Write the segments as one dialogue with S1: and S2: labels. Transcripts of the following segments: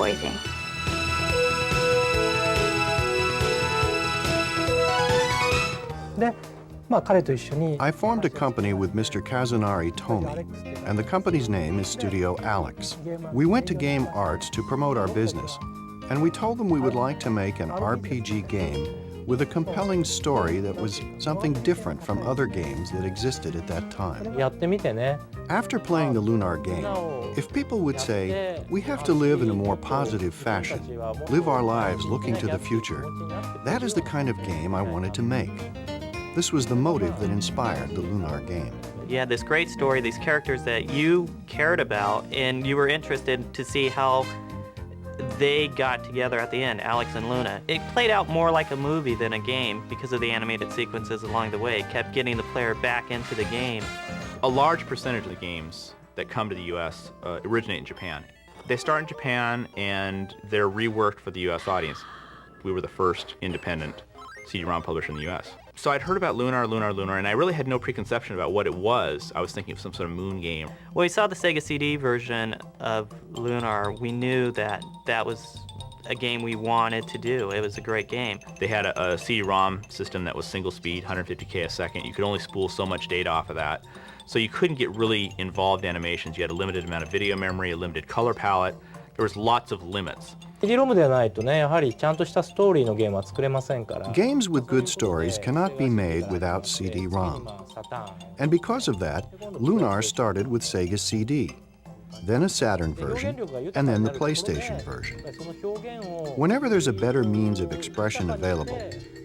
S1: waiting.
S2: I formed a company with Mr. Kazunari Tomi, and the company's name is Studio Alex. We went to Game Arts to promote our business, and we told them we would like to make an RPG game with a compelling story that was something different from other games that existed at that time. After playing the Lunar game, if people would say, we have to live in a more positive fashion, live our lives looking to the future, that is the kind of game I wanted to make. This was the motive that inspired the Lunar game.
S3: You had this great story, these characters that you cared about, and you were interested to see how they got together at the end, Alex and Luna. It played out more like a movie than a game because of the animated sequences along the way. It kept getting the player back into the game.
S4: A large percentage of the games that come to the US originate in Japan. They start in Japan and they're reworked for the US audience. We were the first independent CD-ROM publisher in the US. So I'd heard about Lunar, and I really had no preconception about what it was. I was thinking of some sort of moon game.
S3: When we saw the Sega CD version of Lunar, we knew that that was a game we wanted to do. It was a great game.
S4: They had a CD-ROM system that was single speed, 150K a second. You could only spool so much data off of that. So you couldn't get really involved animations. You had a limited amount of video memory, a limited color palette. There was lots of limits.
S2: Games with good stories cannot be made without CD-ROM. And because of that, Lunar started with Sega CD, then a Saturn version, and then the PlayStation version. Whenever there's a better means of expression available,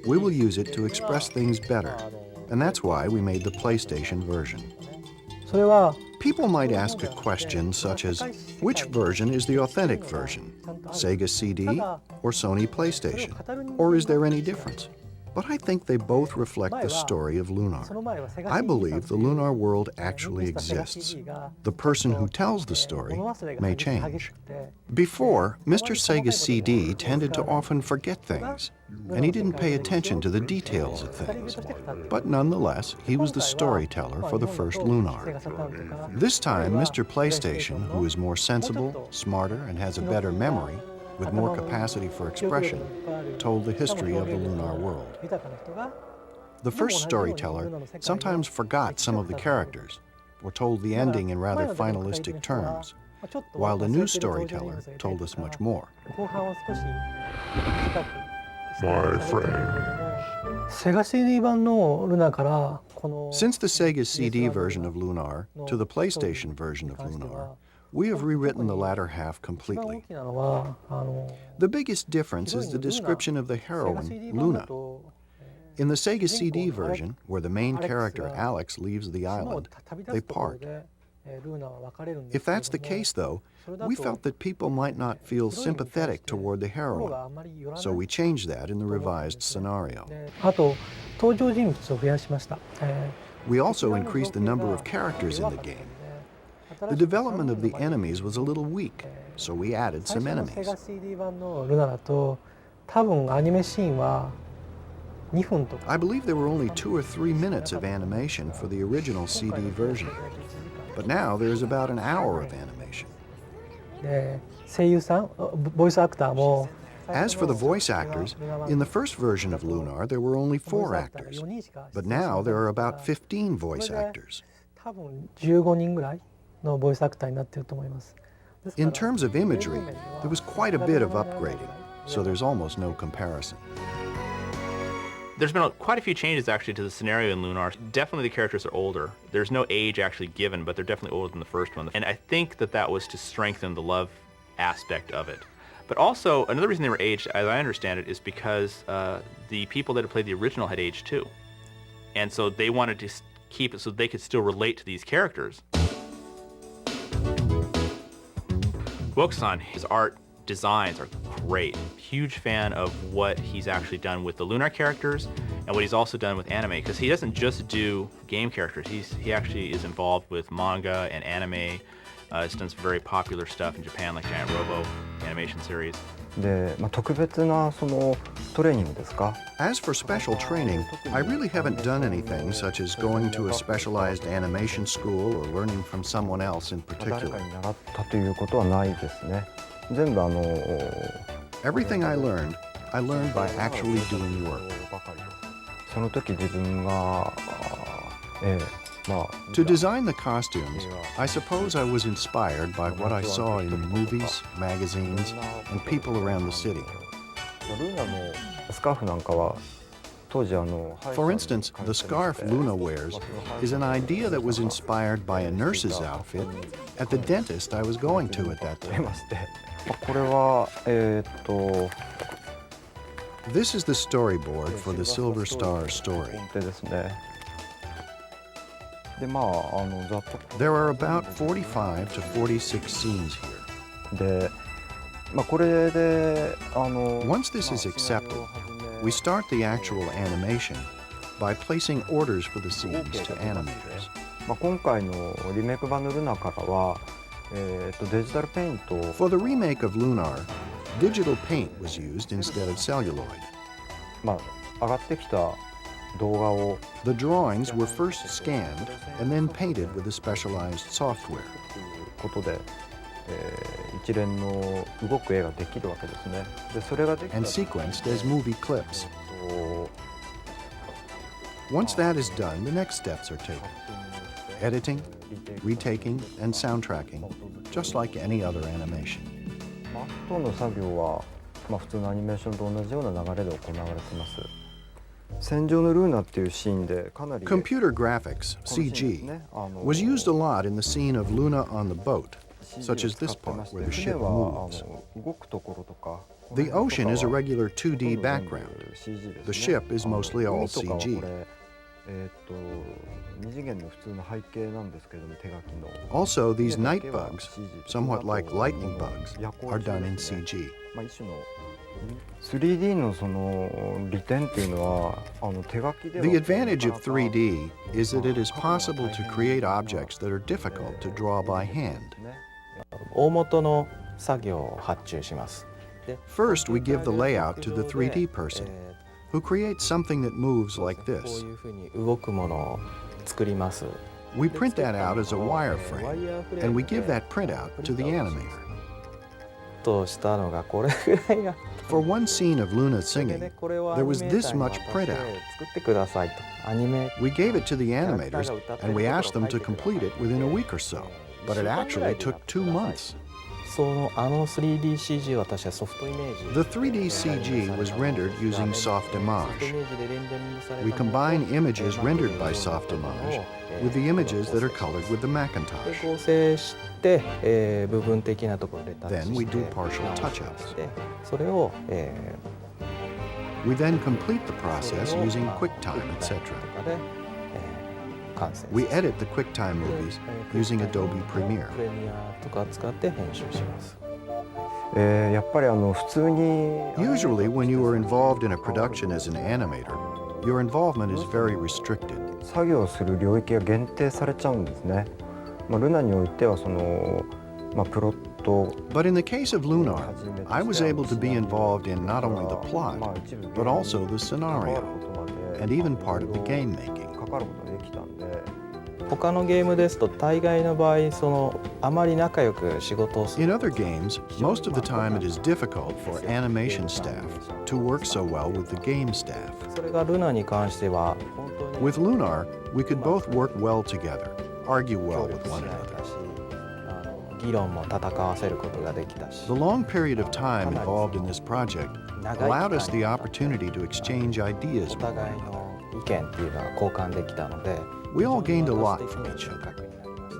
S2: we will use it to express things better, and that's why we made the PlayStation version. People might ask a question such as, which version is the authentic version? Sega CD or Sony PlayStation? Or is there any difference? But I think they both reflect the story of Lunar. I believe the Lunar world actually exists. The person who tells the story may change. Before, Mr. Sega CD tended to often forget things, and he didn't pay attention to the details of things. But nonetheless, he was the storyteller for the first Lunar. This time, Mr. PlayStation, who is more sensible, smarter, and has a better memory, with more capacity for expression, told the history of the Lunar world. The first storyteller sometimes forgot some of the characters, or told the ending in rather finalistic terms, while the new storyteller told us much more.
S5: My friend.
S2: Since the Sega CD version of Lunar to the PlayStation version of Lunar, we have rewritten the latter half completely. The biggest difference is the description of the heroine, Luna. In the Sega CD version, where the main character, Alex, leaves the island, they part. If that's the case, though, we felt that people might not feel sympathetic toward the heroine, so we changed that in the revised scenario. We also increased the number of characters in the game. The development of the enemies was a little weak, so we added some enemies. I believe there were only 2 or 3 minutes of animation for the original CD version, but now there is about an hour of animation. As for the voice actors, in the first version of Lunar there were only 4 actors, but now there are about 15 voice actors. In terms of imagery, there was quite a bit of upgrading, so there's almost no comparison.
S4: There's been quite a few changes actually to the scenario in Lunar. Definitely the characters are older. There's no age actually given, but they're definitely older than the first one. And I think that that was to strengthen the love aspect of it. But also, another reason they were aged, as I understand it, is because the people that had played the original had aged too. And so they wanted to keep it so they could still relate to these characters. Wokusan, his art designs are great. Huge fan of what he's actually done with the Lunar characters and what he's also done with anime, because he doesn't just do game characters. He actually is involved with manga and anime. He's done some very popular stuff in Japan, like Giant Robo animation series.
S2: As for special training, I really haven't done anything such as going to a specialized animation school or learning from someone else in particular.
S1: 全部
S2: Everything I learned by actually doing work.
S1: その時自分が、
S2: To design the costumes, I suppose I was inspired by what I saw in movies, magazines, and people around the city.
S1: ルーナのスカーフなんかは当時
S2: For instance, the scarf Luna wears is an idea that was inspired by a nurse's outfit at the dentist I was going to at that
S1: 出
S2: time.
S1: まして、これは
S2: This is the storyboard for the Silver Star story.
S1: 本手ですね。でざっと
S2: There are about 45 to 46 scenes here.
S1: で、これで
S2: Once this is accepted, we start the actual animation by placing orders for the scenes to animators.
S1: 今回のリメイク版のルナからは、デジタルペイント
S2: For the remake of Lunar, digital paint was used instead of celluloid.
S1: 上がってきた動画を
S2: The drawings were first scanned and then painted with a specialized software.
S1: ということで、一連の動く絵ができるわけですね。で、それができた
S2: and sequenced as movie clips. Once that is done, the next steps are taken. Editing, retaking, and soundtracking, just like any other animation.
S1: あとの作業は、普通のアニメーションと同じような流れで行われています。戦場のルーナっていうシーンでかなり
S2: Computer graphics, CG, was used a lot in the scene of Luna on the boat, such as this part where the ship moves.
S1: 動くところとか
S2: The ocean is a regular 2D background. The ship is mostly all CG.
S1: 二次元の普通の背景なんですけども、手書きの
S2: Also, these night bugs, somewhat like lightning bugs, are done in CG.
S1: 一種の 3D のその利点っていうのは手書きでは
S2: The advantage of 3D is that it is possible to create objects that are difficult to draw by hand.
S6: 大元の作業を発注します。
S2: First, we give the layout to the 3D person, who creates something that moves like
S6: こう
S2: this.
S6: いうふうに動くものを作ります。
S2: We print that out as a wireframe, and we give that printout to the animator.
S6: としたのがこれぐらいあって
S2: For one scene of Luna
S6: で
S2: singing,
S6: ね、これをア
S2: there
S6: ニ
S2: was
S6: メー
S2: this
S6: ターに
S2: much
S6: 渡して
S2: printout.
S6: 作ってくださいと。アニメ
S2: We gave it to the animators, and we asked them to complete it within a week or so, but it actually took 2 months.
S6: 3DCG 私はソフトイメージ
S2: The 3D CG was rendered using soft
S6: ソフトイ
S2: image.
S6: メージでレンダリングされた
S2: We
S6: ものと
S2: combine images rendered by soft image with the images that are colored with the
S6: で
S2: Macintosh.
S6: 合成して、部分的なところでタッチ
S2: Then
S6: し
S2: we
S6: て
S2: do partial
S6: 直
S2: touch-ups.
S6: してそれを、
S2: We then complete the process
S6: それを
S2: using
S6: まあ
S2: QuickTime,
S6: クイックタイ
S2: etc.
S6: ムとかで、完成
S2: We
S6: させ
S2: edit the QuickTime movies
S6: で
S2: using
S6: QuickTime
S2: Adobe
S6: の
S2: Premiere.
S6: プレミアとか使って編集します。
S1: やっぱり普通に
S2: Usually, when you are involved in a production as an animator, your involvement is very restricted.
S1: 作業する領域が限定されちゃうんですね。ルナにおいてはその、プロット
S2: But in the case of Lunar, I was able to be involved in not only the plot, but also the scenario, and even part of the game making.
S1: 関わることができたんで、
S6: 他のゲームですと大概の場合あまり仲良く仕事をす
S2: In
S6: る
S2: other games, most of the time it is difficult for animation staff to work so well with the game staff.
S6: それがルナに関しては本当に
S2: With Lunar, we could both work well together, argue well
S6: 協
S2: with
S6: 力し
S2: one
S6: 合え
S2: another.
S6: たし議論も戦わせることができたし
S2: The long period of time involved in this project
S6: 長い
S2: allowed
S6: 期
S2: us
S6: 間
S2: the opportunity to exchange
S6: お
S2: ideas with
S6: 互
S2: one
S6: い
S2: another.
S6: の意見っていうのは交換できたので
S2: We all gained a
S6: 非常に
S2: lot
S6: 私的
S2: from
S6: に
S2: each
S6: 収
S2: other.
S6: 穫になりまし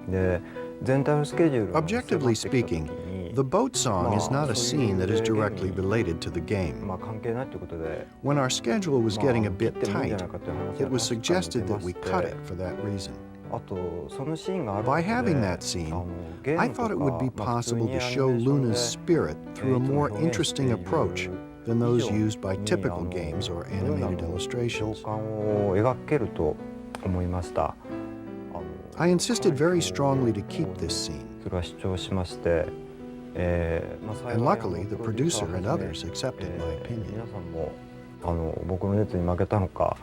S6: た。
S1: で全体のスケジュールが
S2: Objectively
S1: 迫ってきた時
S2: speaking,
S1: に
S2: the boat song is not a scene that is directly related to the game.
S1: 関係ないということで
S2: When our schedule was getting a bit
S1: 切ってもいいんじゃ
S2: tight,
S1: ないかという話が
S2: it was
S1: 確かに
S2: suggested
S1: 出
S2: that
S1: ま
S2: we
S1: して
S2: cut it for that reason.
S1: あとそのシーンがある
S2: By
S1: ので
S2: having that scene,
S1: ゲーム
S2: I
S1: とか
S2: thought it would be
S1: 普通
S2: possible
S1: に
S2: to
S1: アニ
S2: show
S1: メーションで
S2: Luna's spirit through a more
S1: 表現してい
S2: interesting
S1: る
S2: approach than those
S1: 以上
S2: used by
S1: に
S2: typical games or
S1: ルナ
S2: animated
S1: の情
S2: illustrations.
S1: 感を描けると思いました。
S2: I insisted very strongly to keep this scene,
S1: それは主張しまして、
S2: and luckily the producer and others accepted my
S1: 皆
S2: opinion.
S1: さんも僕の熱に負けたのか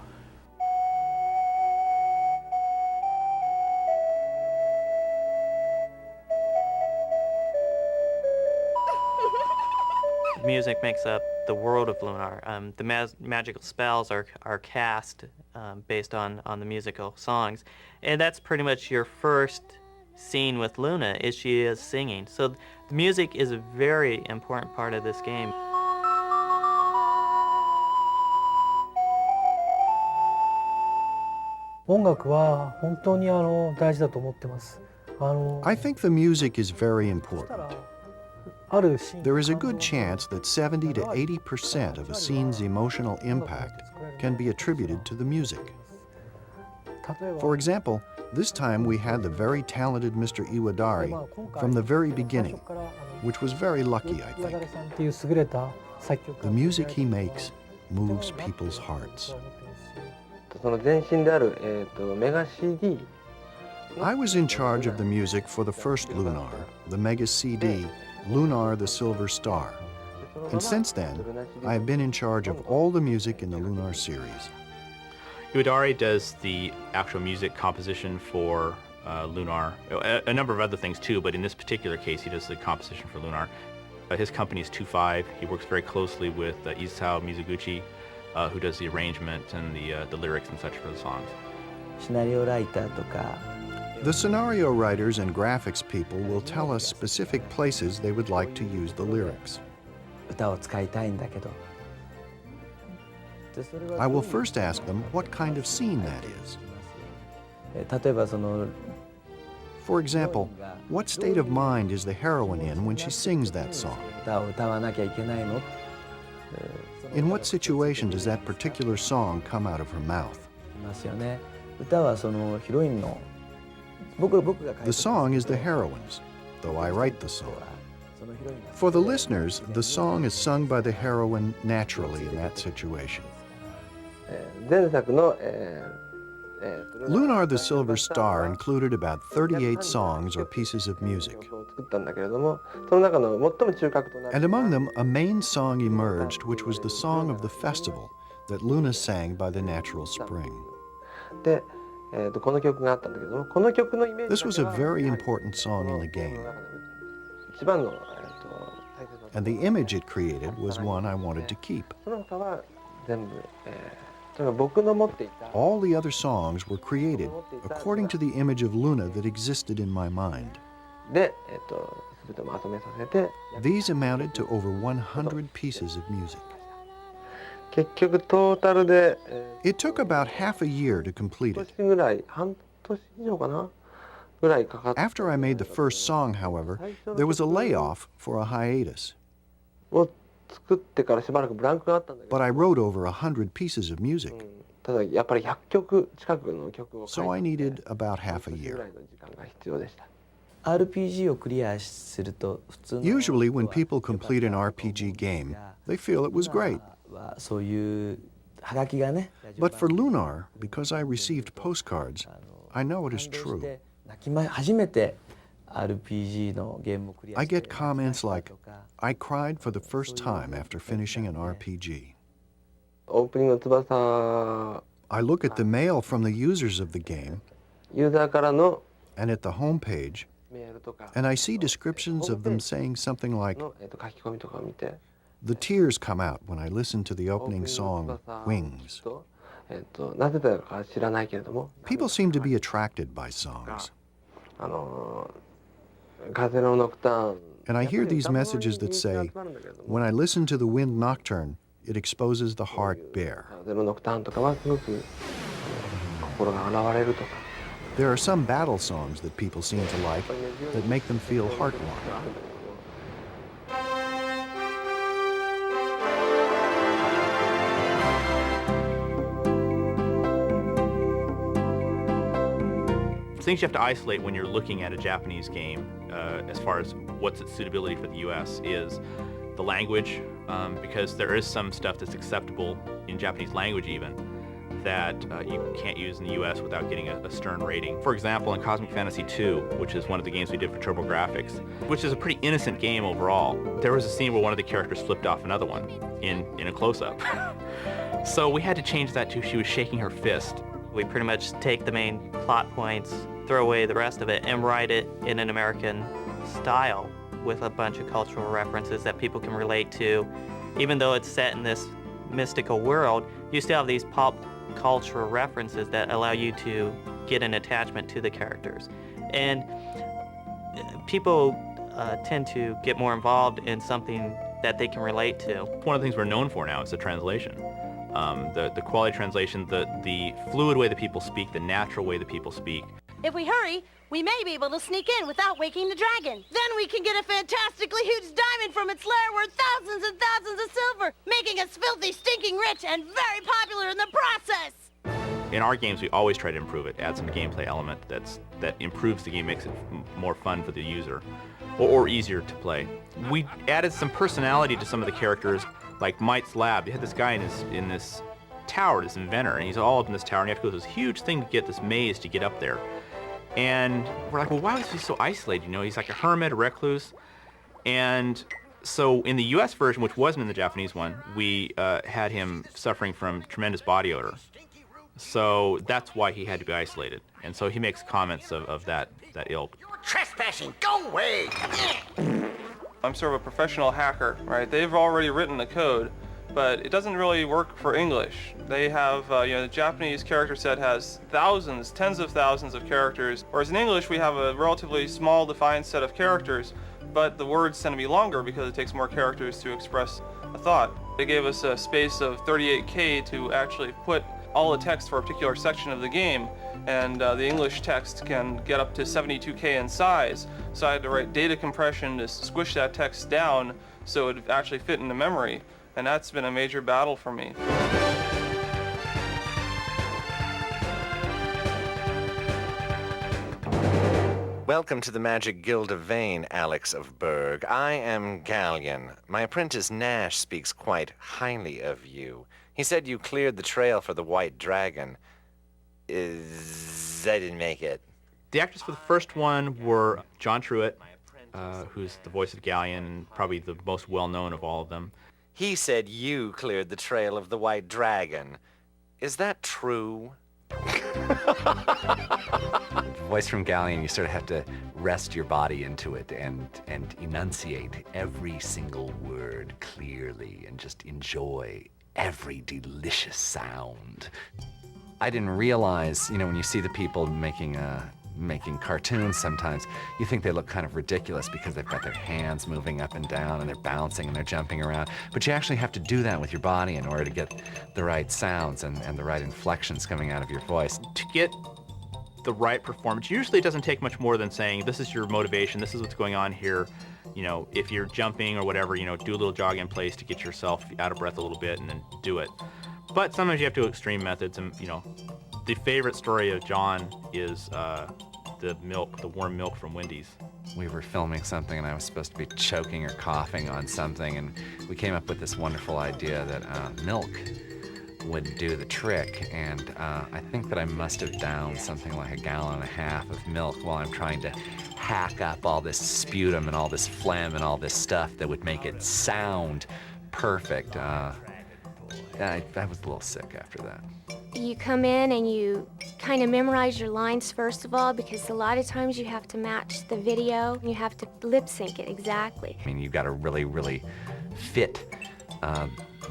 S3: Music makes up the world of Lunar. The magical spells are cast based on the musical songs, and that's pretty much your first scene with Luna is she is singing. So the music is a very important part of this game.
S2: I think the music is very important. There is a good chance that 70 to 80% of a scene's emotional impact can be attributed to the music. For example, this time we had the very talented Mr. Iwadari from the very beginning, which was very lucky, I think. The music he makes moves people's hearts. I was in charge of the music for the first Lunar, the Mega CD, Lunar the Silver Star. And since then, I have been in charge of all the music in the Lunar series.
S4: Iwadari does the actual music composition for Lunar, a number of other things too, but in this particular case, he does the composition for Lunar. His company is 2-5. He works very closely with Isao Mizuguchi, who does the arrangement and the lyrics and such for the songs. The scenario writers and graphics people will tell us specific places they would like to use the lyrics. I will first ask them what kind of scene that is. For example, what state of mind is the heroine in when she sings that song? In what situation does that particular song come out of her mouth? The song is the heroine's, though I write the song. For the listeners, the song is sung by the heroine naturally in that situation. Lunar the Silver Star included about 38 songs or pieces of music. And among them, a main song emerged, which was the song of the festival that Luna sang by the natural spring. This was a very important song in the game. And the image it created was one I wanted to keep. All the other songs were created according to the image of Luna that existed in my mind. These amounted to over 100 pieces of music. It took about half a year to complete it. After I made the first song, however, there was a layoff for a hiatus. But I wrote over 100 pieces of music. So I needed about half a year. Usually when people complete an RPG game, they feel it was great. But for Lunar, because I received postcards, I know it is true. I get comments like, "I cried for the first time after finishing an RPG." I look at the mail from the users of the game and at the home page, and I see descriptions of them saying something like, "The tears come out when I listen to the opening song, Wings." People seem to be attracted by songs. And I hear these messages that say, "When I listen to the Wind Nocturne, it exposes the heart bare." There are some battle songs that people seem to like that make them feel heartwarming. Things you have to isolate when you're looking at a Japanese game, as far as what's its suitability for the U.S., is the language, because there is some stuff that's acceptable in Japanese language even, that you can't use in the U.S. without getting a stern rating. For example, in Cosmic Fantasy II, which is one of the games we did for TurboGrafx, which is a pretty innocent game overall, there was a scene where one of the characters flipped off another one in a close-up. So we had to change that to she was shaking her fist.
S3: We pretty much take the main plot points, throw away the rest of it, and write it in an American style. with a bunch of cultural references that people can relate to. Even though it's set in this mystical world, you still have these pop cultural references that allow you to get an attachment to the characters. And people tend to get more involved in something that they can relate to.
S4: One of the things we're known for now is the translation. The quality translation, the fluid way that people speak, the natural way that people speak.
S7: If we hurry, we may be able to sneak in without waking the dragon. Then we can get a fantastically huge diamond from its lair worth thousands and thousands of silver, making us filthy, stinking rich and very popular in the process.
S4: In our games, we always try to improve it, add some gameplay element that improves the game, makes it more fun for the user, or easier to play. We added some personality to some of the characters, like Mite's lab. You had this guy in this tower, this inventor, and he's all up in this tower, and you have to go through this huge thing to get this maze to get up there. And we're like, well, why was he so isolated? You know, he's like a hermit, a recluse. And so in the US version, which wasn't in the Japanese one, we had him suffering from tremendous body odor. So that's why he had to be isolated. And so he makes comments of that ilk.
S8: You're trespassing! Go away!
S9: I'm sort of a professional hacker, right? They've already written the code, but it doesn't really work for English. They have, the Japanese character set has thousands, tens of thousands of characters, whereas in English we have a relatively small defined set of characters, but the words tend to be longer because it takes more characters to express a thought. They gave us a space of 38K to actually put all the text for a particular section of the game, and the English text can get up to 72K in size, so I had to write data compression to squish that text down so it would actually fit into memory. And that's been a major battle for me.
S8: Welcome to the Magic Guild of Vane, Alex of Berg. I am Galleon. My apprentice Nash speaks quite highly of you. He said you cleared the trail for the White Dragon. I didn't make it.
S4: The actors for the first one were John Truitt, who's the voice of Galleon, and probably the most well-known of all of them.
S8: He said you cleared the trail of the White Dragon. Is that true?
S10: Voice from Galleon, you sort of have to rest your body into it and enunciate every single word clearly and just enjoy every delicious sound. I didn't realize, when you see the people making cartoons sometimes, you think they look kind of ridiculous because they've got their hands moving up and down and they're bouncing and they're jumping around. But you actually have to do that with your body in order to get the right sounds and the right inflections coming out of your voice.
S4: To get the right performance, usually it doesn't take much more than saying, this is your motivation, this is what's going on here. If you're jumping or whatever, do a little jog in place to get yourself out of breath a little bit and then do it. But sometimes you have to do extreme methods, and the favorite story of John is the warm milk from Wendy's.
S10: We were filming something and I was supposed to be choking or coughing on something, and we came up with this wonderful idea that milk would do the trick, and I think that I must have downed something like 1.5 gallons of milk while I'm trying to hack up all this sputum and all this phlegm and all this stuff that would make it sound perfect. I was a little sick after that.
S11: You come in and you kind of memorize your lines first of all, because a lot of times you have to match the video. You have to lip sync it exactly.
S10: I mean, you've got to really, really fit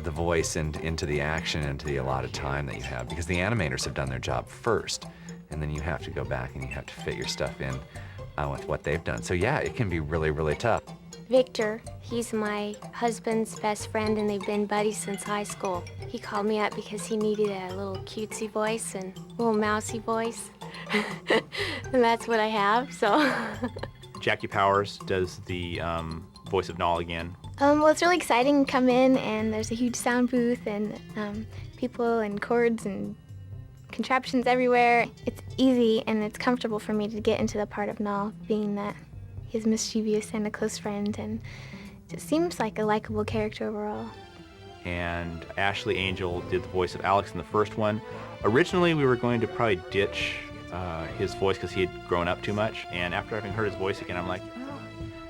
S10: the voice into the action, into the allotted time that you have, because the animators have done their job first, and then you have to go back and you have to fit your stuff in with what they've done. So yeah, it can be really, really tough.
S11: Victor, he's my husband's best friend, and they've been buddies since high school. He called me up because he needed a little cutesy voice and a little mousy voice. And that's what I have, so.
S4: Jackie Powers does the voice of Nall again.
S11: Well, it's really exciting to come in, and there's a huge sound booth, and people and cords and contraptions everywhere. It's easy and it's comfortable for me to get into the part of Nall, being that he's mischievous and a close friend, and it seems like a likable character overall.
S4: And Ashley Angel did the voice of Alex in the first one. Originally, we were going to probably ditch his voice because he had grown up too much, and after having heard his voice again, I'm like,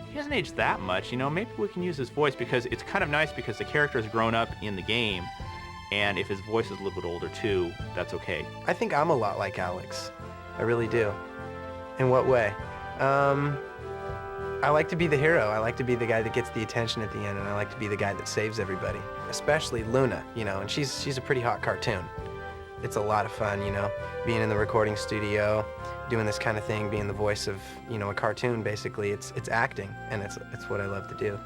S4: he hasn't aged that much, maybe we can use his voice, because it's kind of nice because the character has grown up in the game, and if his voice is a little bit older too, that's okay.
S12: I think I'm a lot like Alex. I really do. In what way? I like to be the hero. I like to be the guy that gets the attention at the end, and I like to be the guy that saves everybody, especially Luna, you know, and she's a pretty hot cartoon. It's a lot of fun, you know, being in the recording studio, doing this kind of thing, being the voice of, you know, a cartoon, basically. It's acting, and it's what I love to do.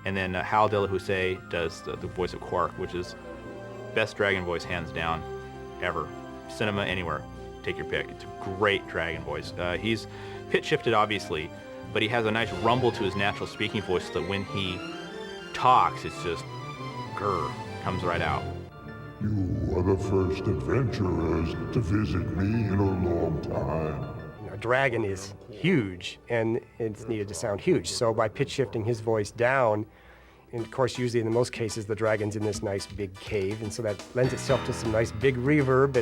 S4: And then Hal De La Houssaye does the voice of Quark, which is best dragon voice hands down ever. Cinema anywhere, take your pick. It's a great dragon voice. He's pitch shifted, obviously, but he has a nice rumble to his natural speaking voice so that when he talks, it's just grr, comes right out.
S5: You are the first adventurers to visit me in a long time.
S13: A dragon is huge, and it's needed to sound huge. So by pitch shifting his voice down, and of course usually in most cases the dragon's in this nice big cave, and so that lends itself to some nice big reverb,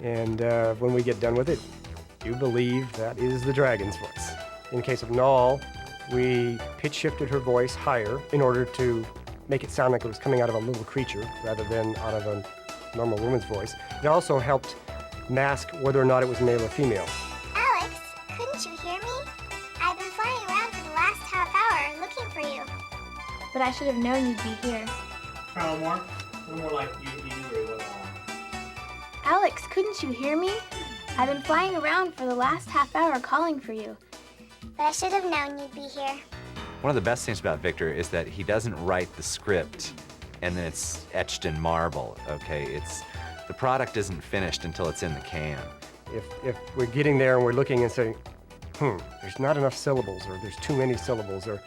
S13: and when we get done with it, you believe that is the dragon's voice. In the case of Nall, we pitch shifted her voice higher in order to make it sound like it was coming out of a little creature rather than out of a normal woman's voice. It also helped mask whether or not it was male or female.
S14: Alex, couldn't you hear me? I've been flying around for the last half hour looking for you.
S11: But I should have known you'd be here.
S15: Try a little more. A little more like you knew where he was.
S11: Alex, couldn't you hear me? I've been flying around for the last half hour calling for you.
S14: But I should have known you'd be here.
S10: One of the best things about Victor is that he doesn't write the script and then it's etched in marble, okay? The product isn't finished until it's in the can.
S13: If we're getting there and we're looking and saying, there's not enough syllables, or there's too many syllables, or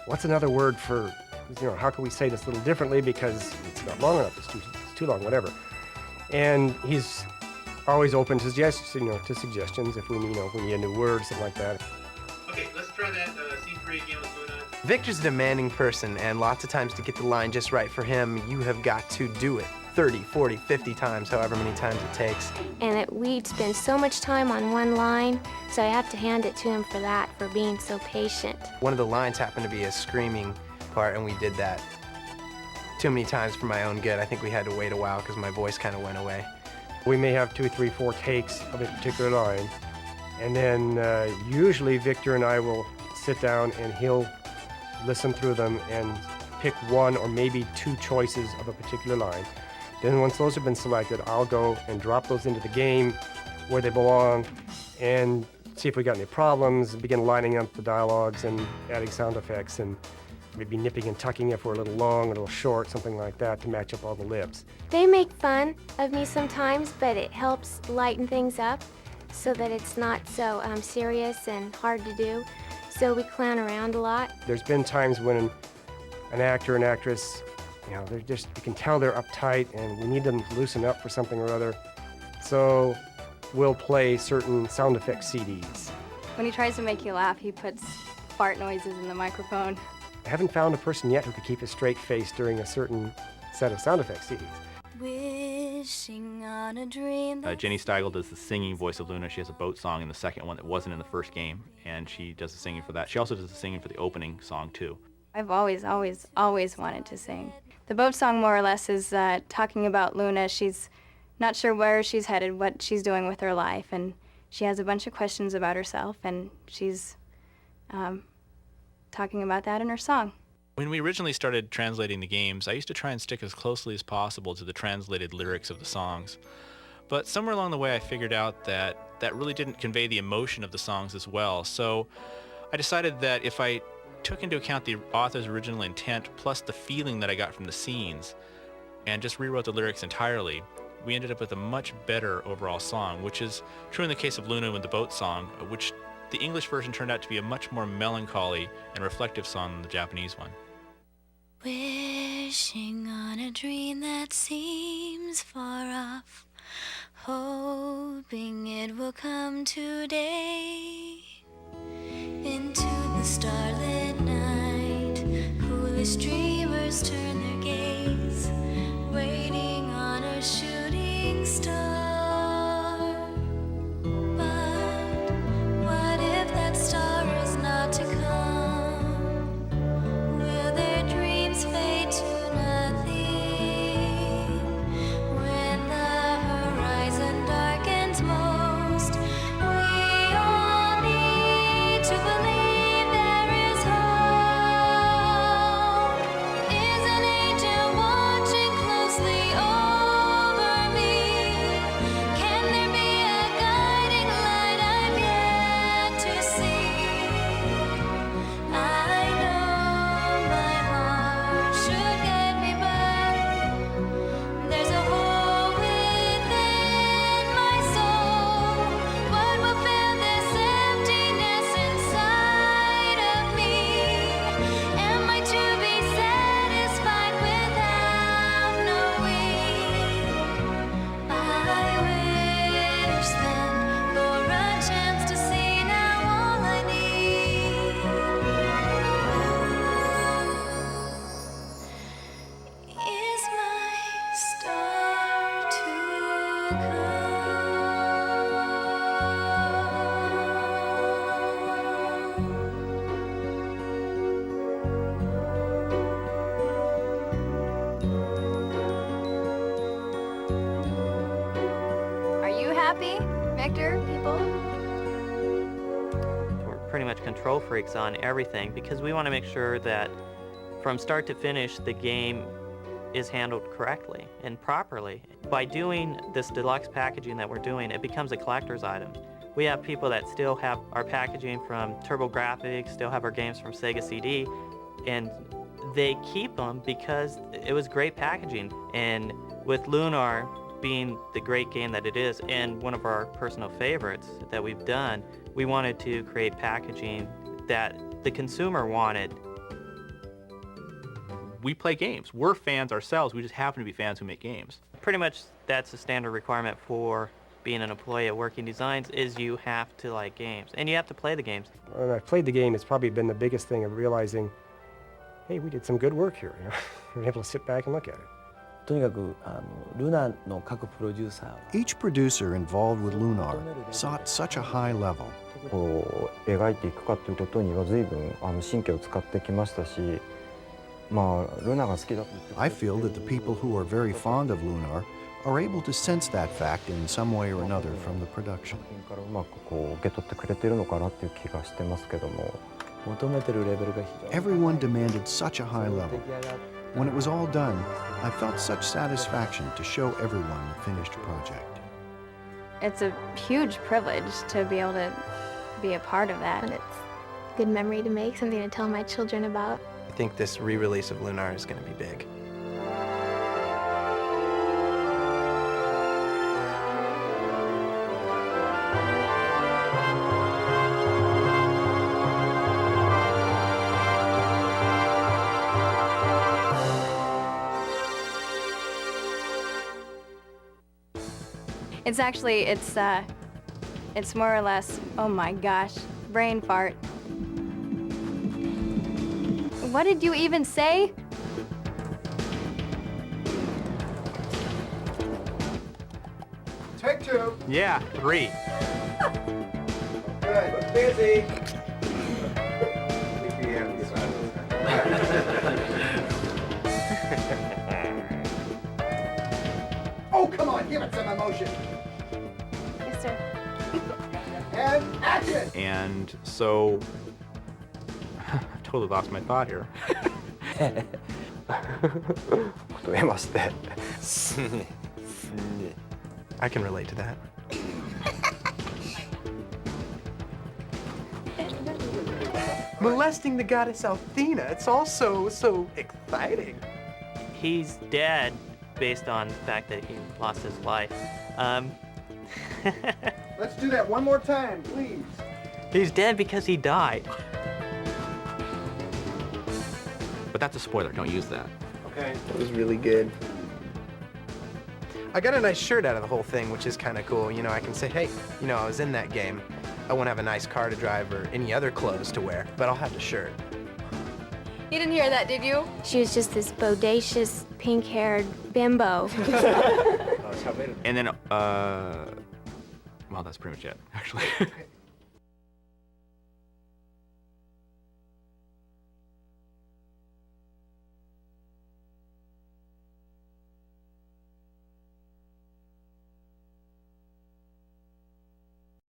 S13: what's another word for, you know, how can we say this a little differently because it's not long enough, it's too long, whatever. And he's always open to suggestions if we need a new word, something like that.
S15: Okay, let's try that scene 3 again with Luna.
S12: Victor's a demanding person, and lots of times to get the line just right for him, you have got to do it 30, 40, 50 times, however many times it takes.
S11: And we'd spend so much time on one line, so I have to hand it to him for that, for being so patient.
S12: One of the lines happened to be a screaming part, and we did that too many times for my own good. I think we had to wait a while because my voice kind of went away.
S13: We may have 2, 3, 4 takes of a particular line, and then usually Victor and I will sit down and he'll listen through them and pick one or maybe 2 choices of a particular line. Then once those have been selected, I'll go and drop those into the game where they belong and see if we got any problems, begin lining up the dialogues and adding sound effects and maybe nipping and tucking if we're a little long, a little short, something like that to match up all the lips.
S11: They make fun of me sometimes, but it helps lighten things up so that it's not so serious and hard to do. So we clown around a lot.
S13: There's been times when an actor and actress, you know, you can tell they're uptight and we need them to loosen up for something or other. So we'll play certain sound effect CDs.
S16: When he tries to make you laugh, he puts fart noises in the microphone.
S13: I haven't found a person yet who could keep a straight face during a certain set of sound effect CDs.
S17: Wishing on a dream.
S4: Jenny Steigel does the singing voice of Luna. She has a boat song in the second one that wasn't in the first game, and she does the singing for that. She also does the singing for the opening song, too.
S16: I've always wanted to sing. The boat song, more or less, is talking about Luna. She's not sure where she's headed, what she's doing with her life, and she has a bunch of questions about herself, and she's talking about that in her song.
S4: When we originally started translating the games, I used to try and stick as closely as possible to the translated lyrics of the songs. But somewhere along the way I figured out that that really didn't convey the emotion of the songs as well. So I decided that if I took into account the author's original intent plus the feeling that I got from the scenes and just rewrote the lyrics entirely, we ended up with a much better overall song, which is true in the case of Luna with the boat song, which the English version turned out to be a much more melancholy and reflective song than the Japanese one.
S17: Wishing on a dream that seems far off, hoping it will come today. Into the starlit night, foolish dreamers turn their gaze, waiting on a shooting star. To believe there
S16: Are you happy, Victor, people?
S3: We're pretty much control freaks on everything because we want to make sure that from start to finish the game is handled correctly and properly. By doing this deluxe packaging that we're doing, it becomes a collector's item. We have people that still have our packaging from TurboGrafx, still have our games from Sega CD, and they keep them because it was great packaging. And with Lunar being the great game that it is and one of our personal favorites that we've done, we wanted to create packaging that the consumer wanted.
S4: We play games. We're fans ourselves. We just happen to be fans who make games.
S3: Pretty much that's a standard requirement for being an employee at Working Designs is you have to like games and you have to play the games.
S13: When I played the game, it's probably been the biggest thing of realizing, hey, we did some good work here. You know? We're able to sit back and look at it.
S6: とにかくルナの各プロデューサーは
S2: Each producer involved with Lunar sought such a high level.
S1: こう描いていくかということには随分神経を使ってきましたし、まあルナが好きだと言って
S2: I feel that the people who are very fond of Lunar are able to sense that fact in some way or another from the production.
S1: からうまくこう受け取ってくれてるのかなっていう気がしてますけども。
S6: 求めてるレベルが非常に
S2: Everyone demanded such a high level. When it was all done, I felt such satisfaction to show everyone the finished project.
S16: It's a huge privilege to be able to be a part of that.
S11: And it's a good memory to make, something to tell my children about.
S12: I think this re-release of Lunar is going to be big.
S16: It's actually, it's more or less, oh my gosh, brain fart. What did you even say?
S13: Take two.
S4: Yeah, 3.
S13: Good. Look busy. Oh, come on, give it some emotion.
S11: Yes, sir.
S13: And action!
S4: And so, I've totally lost my thought here.
S1: 増えまして。
S12: I can relate to that. Molesting the goddess Athena, it's all so exciting.
S3: He's dead based on the fact that he lost his life.
S13: Let's do that one more time, please.
S3: He's dead because he died.
S4: But that's a spoiler. Don't use that.
S12: Okay. That was really good. I got a nice shirt out of the whole thing, which is kind of cool. You know, I can say, hey, you know, I was in that game. I won't have a nice car to drive or any other clothes to wear, but I'll have the shirt.
S16: You didn't hear that, did you?
S11: She was just this bodacious, pink-haired bimbo.
S4: And then, well, that's pretty much it, actually.